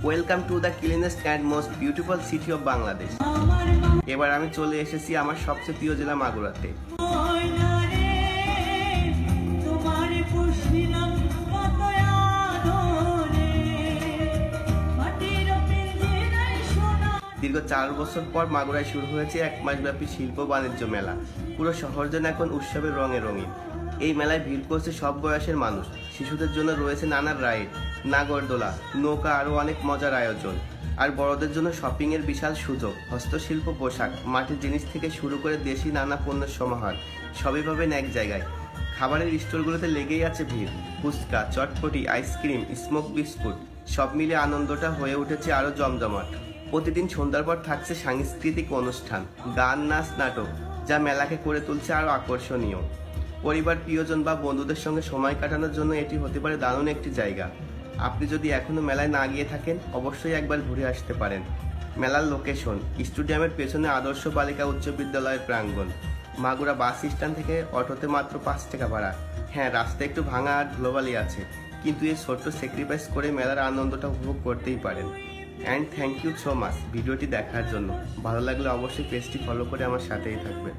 Welcome to the cleanest and most beautiful city of Bangladesh. এবার আমি চলে এসেছি আমার সবচেয়ে প্রিয় জেলা মাগুরাতে। দীর্ঘ 4 বছর পর মাগুরায় শুরু হয়েছে 1 মাসব্যাপী শিল্প বাণিজ্য মেলা। পুরো শহর যেন এখন উৎসবের রঙে রঙিন। এই মেলায় ভিড় করছে সব বয়সের মানুষ। শিশুদের জন্য রয়েছে নানা রাইড, নাগরদোলা, নৌকা, আরও অনেক মজার আয়োজন। আর বড়দের জন্য শপিংয়ের বিশাল সুযোগ। হস্তশিল্প, পোশাক, মাটির জিনিস থেকে শুরু করে দেশি নানা পণ্যের সমাহার সবই পাবেন এক জায়গায়। খাবারের স্টলগুলোতে লেগেই আছে ভিড়। ফুচকা, চটপটি, আইসক্রিম, স্মোক বিস্কুট সব মিলে আনন্দটা হয়ে উঠেছে আরও জমজমাট। প্রতিদিন সন্ধ্যার পর থাকছে সাংস্কৃতিক অনুষ্ঠান, গান, নাচ, নাটক, যা মেলাকে করে তুলছে আরও আকর্ষণীয়। পরিবার, প্রিয়জন বা বন্ধুদের সঙ্গে সময় কাটানোর জন্য এটি হতে পারে দারুণ একটি জায়গা। আপনি যদি এখনও মেলায় না গিয়ে থাকেন, অবশ্যই একবার ঘুরে আসতে পারেন। মেলার লোকেশন: স্টেডিয়ামের পেছনে আদর্শ বালিকা উচ্চ বিদ্যালয়ের প্রাঙ্গণ। মাগুরা বাস স্ট্যান্ড থেকে অটোতে মাত্র 5 টাকা ভাড়া। হ্যাঁ, রাস্তা একটু ভাঙা আর ধুলোবালি আছে, কিন্তু এই ছোট্ট স্যাক্রিফাইস করে মেলার আনন্দটা উপভোগ করতেই পারেন। And thank you so much ভিডিওটি দেখার জন্য। ভালো লাগলে অবশ্যই পেজটি ফলো করে আমার সাথেই থাকবেন।